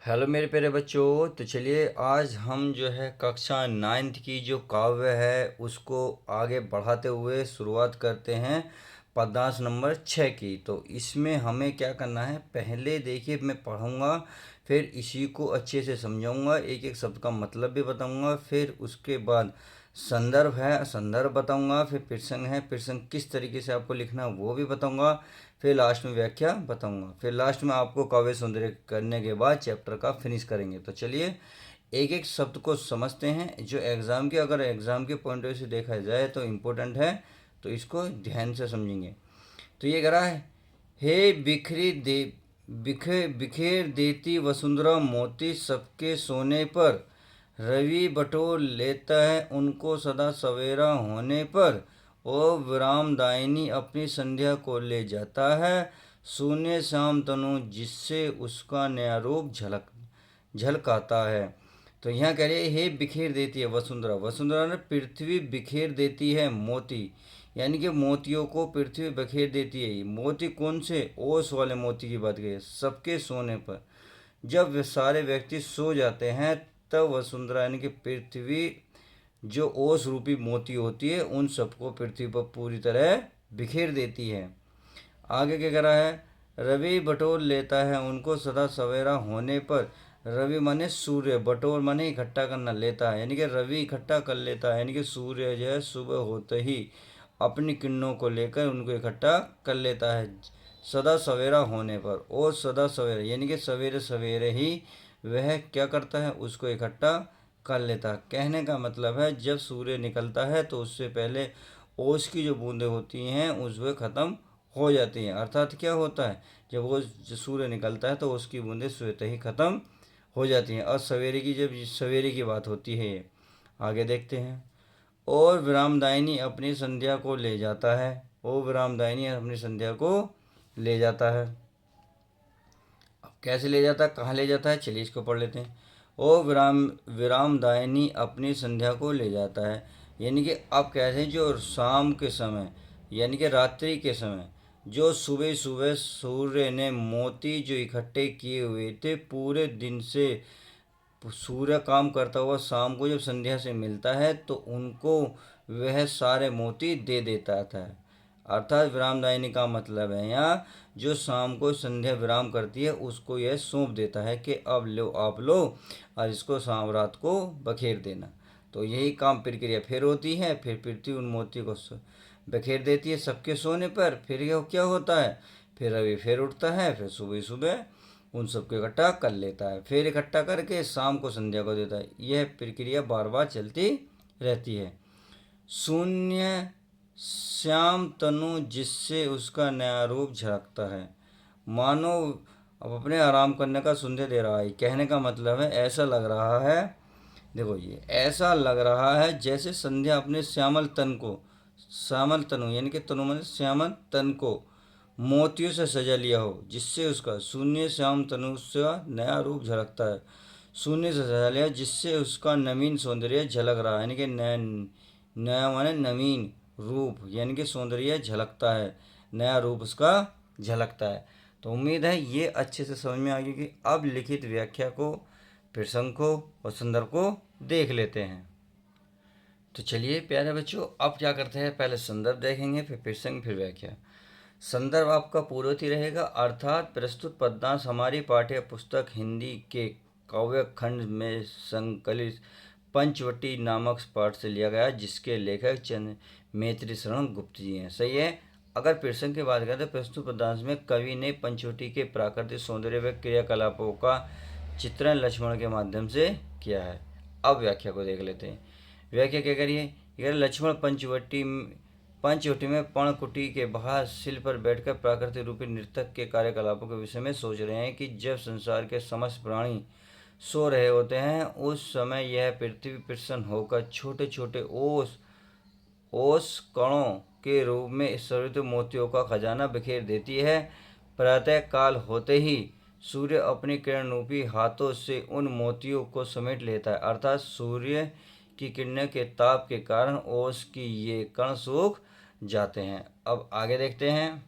Hello मेरे प्यारे बच्चों। तो चलिए आज हम जो है कक्षा नाइन्थ की जो काव्य है उसको आगे बढ़ाते हुए शुरुआत करते हैं पद्यांश नंबर 6 की। तो इसमें हमें क्या करना है, पहले देखिए मैं पढ़ूंगा, फिर इसी को अच्छे से समझाऊंगा, एक एक शब्द का मतलब भी बताऊंगा, फिर उसके बाद संदर्भ है संदर्भ बताऊंगा, फिर प्रसंग है प्रसंग किस तरीके से आपको लिखना है वो भी बताऊंगा, फिर लास्ट में व्याख्या बताऊंगा, फिर लास्ट में आपको काव्य सौंदर्य करने के बाद चैप्टर का फिनिश करेंगे। तो चलिए एक एक शब्द को समझते हैं जो एग्ज़ाम के, अगर एग्ज़ाम के पॉइंट ऑफ व्यू से देखा जाए तो इम्पोर्टेंट है, तो इसको ध्यान से समझेंगे। तो ये कह रहा है, हे बिखरी दे बिखेर देती वसुंधरा मोती सबके सोने पर, रवि बटोर लेता है उनको सदा सवेरा होने पर, ओ विरामदायिनी अपनी संध्या को ले जाता है, शून्य श्याम तनु जिससे उसका नया रूप झलकाता है। तो यहाँ कह रहे हे बिखेर देती है वसुंधरा, वसुंधरा ने पृथ्वी बिखेर देती है मोती, यानी कि मोतियों को पृथ्वी बिखेर देती है। मोती कौन से, ओस वाले मोती की बात करिए, सबके सोने पर। जब वे सारे व्यक्ति सो जाते हैं तब वसुंधरा यानी कि पृथ्वी जो ओस रूपी मोती होती है उन सबको पृथ्वी पर पूरी तरह बिखेर देती है। आगे क्या करा है, रवि बटोर लेता है उनको सदा सवेरा होने पर। रवि माने सूर्य, बटोर माने इकट्ठा करना, लेता है यानी कि रवि इकट्ठा कर लेता है, यानी कि सूर्य जो है सुबह होते ही अपनी किरणों को लेकर उनको इकट्ठा कर लेता है सदा सवेरा होने पर। और सदा सवेरे यानी कि सवेरे सवेरे ही वह क्या करता है, उसको इकट्ठा कर लेता है। कहने का मतलब है जब सूर्य निकलता है तो उससे पहले ओस की जो बूंदें होती हैं उस वह ख़त्म हो जाती हैं। अर्थात क्या होता है, जब वो सूर्य निकलता है तो उसकी बूंदें स्वतः ही ख़त्म हो जाती हैं। और सवेरे की, जब सवेरे की बात होती है ये, आगे देखते हैं। और विरामदायिनी अपनी संध्या को ले जाता है, ओ विरामदायिनी अपनी संध्या को ले जाता है। अब कैसे ले जाता है, कहाँ ले जाता है, चलिए इसको पढ़ लेते हैं। ओ विरामदायिनी अपनी संध्या को ले जाता है, यानी कि अब कहते हैं जो शाम के समय यानी कि रात्रि के समय, जो सुबह सुबह सूर्य ने मोती जो इकट्ठे किए हुए थे पूरे दिन से, सूर्य काम करता हुआ शाम को जब संध्या से मिलता है तो उनको वह सारे मोती दे देता था। अर्थात विरामदायिनी का मतलब है यहाँ जो शाम को संध्या विराम करती है उसको यह सौंप देता है कि अब लो आप लो और इसको शाम रात को बखेर देना। तो यही काम प्रक्रिया फिर होती है, फिर पृथ्वी उन मोती को बखेर देती है सबके सोने पर। फिर यह क्या होता है, फिर रवि फिर उठता है, फिर सुबह सुबह उन सबको इकट्ठा कर लेता है, फिर इकट्ठा करके शाम को संध्या को देता है। यह प्रक्रिया बार बार चलती रहती है। शून्य श्याम तनु जिससे उसका नया रूप झलकता है, मानो अब अपने आराम करने का संदेश दे रहा है। कहने का मतलब है ऐसा लग रहा है, देखो ये ऐसा लग रहा है जैसे संध्या अपने श्यामल तन को, श्यामल तनु यानी कि तनु मतलब श्यामल तन को मोतियों से सजा लिया हो, जिससे उसका शून्य श्याम तनु का नया रूप झलकता है। शून्य से सजा लिया जिससे उसका नवीन सौंदर्य झलक रहा है, यानी कि नया, नया माने नवीन रूप, यानी कि सौंदर्य झलकता है, नया रूप उसका झलकता है। तो उम्मीद है ये अच्छे से समझ में आ गई कि अब लिखित व्याख्या को, प्रसंग को और संदर्भ को देख लेते हैं। तो चलिए प्यारे बच्चों अब क्या करते हैं, पहले संदर्भ देखेंगे, फिर प्रसंग, फिर व्याख्या। संदर्भ आपका पूर्ववर्ती रहेगा, अर्थात प्रस्तुत पद्यांश हमारी पाठ्य पुस्तक हिंदी के काव्य खंड में संकलित पंचवटी नामक पाठ से लिया गया, जिसके लेखक चंद मैत्री शरण गुप्त जी हैं। सही है। अगर प्रसंग की बात करें तो प्रस्तुत पद्यांश में कवि ने पंचवटी के प्राकृतिक सौंदर्य व क्रियाकलापों का चित्रण लक्ष्मण के माध्यम से किया है। अब व्याख्या को देख लेते हैं। व्याख्या क्या करिए, लक्ष्मण पंचवटी में पर्णकुटी के बाहर शिल पर बैठकर प्राकृतिक रूपी नृतक के कार्यकलापों के विषय में सोच रहे हैं कि जब संसार के समस्त प्राणी सो रहे होते हैं उस समय यह पृथ्वी प्रसन्न होकर छोटे छोटे ओस ओस कणों के रूप में सर्वित मोतियों का खजाना बिखेर देती है। प्रातः काल होते ही सूर्य अपनी किरण रूपी हाथों से उन मोतियों को समेट लेता है, अर्थात सूर्य की किरणों के ताप के कारण ओस की ये कण सूख जाते हैं। अब आगे देखते हैं।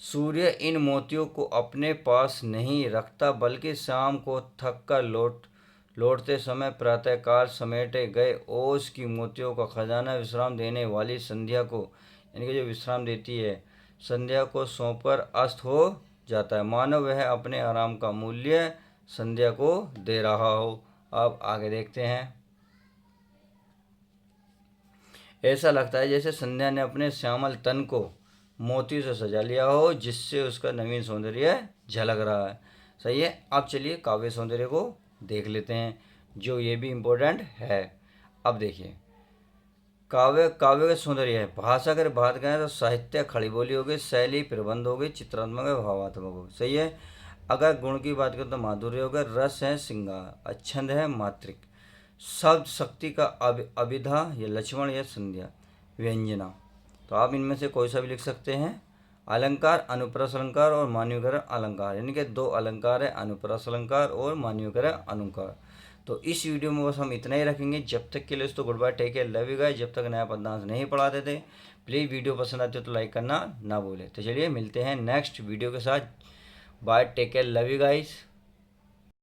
सूर्य इन मोतियों को अपने पास नहीं रखता, बल्कि शाम को थक कर लौटते समय प्रातःकाल समेटे गए ओस की मोतियों का खजाना विश्राम देने वाली संध्या को, यानी कि जो विश्राम देती है, संध्या को सौंपकर अस्त हो जाता है। मानो वह अपने आराम का मूल्य संध्या को दे रहा हो। अब आगे देखते हैं। ऐसा लगता है जैसे संध्या ने अपने श्यामल तन को मोती से सजा लिया हो, जिससे उसका नवीन सौंदर्य झलक रहा है। सही है। अब चलिए काव्य सौंदर्य को देख लेते हैं, जो ये भी इम्पोर्टेंट है। अब देखिए, काव्य काव्य का सौंदर्य है। भाषा अगर बात करें तो साहित्य खड़ी बोली हो गई, शैली प्रबंध हो गई, चित्रात्मक है, भावात्मक हो गई। सही है। अगर गुण की बात करें तो माधुर्य हो गया, रस है, श्रृंगार, छंद है, मात्रिक, शब्द शक्ति का अभिधा या लक्ष्मण या संध्या, व्यंजना। तो आप इनमें से कोई सा भी लिख सकते हैं। अलंकार, अनुप्रास अलंकार और मान्यकर अलंकार, यानी कि दो अलंकार है, अनुप्रास अलंकार और मान्यकर अलंकार। तो इस वीडियो में बस हम इतना ही रखेंगे। जब तक के लिए तो goodbye, take care, love you guys. जब तक नया पदनांश नहीं पढ़ा देते, प्लीज़ वीडियो पसंद आती हो तो लाइक करना ना भूलें। तो चलिए मिलते हैं नेक्स्ट वीडियो के साथ। Bye, take care, love you guys.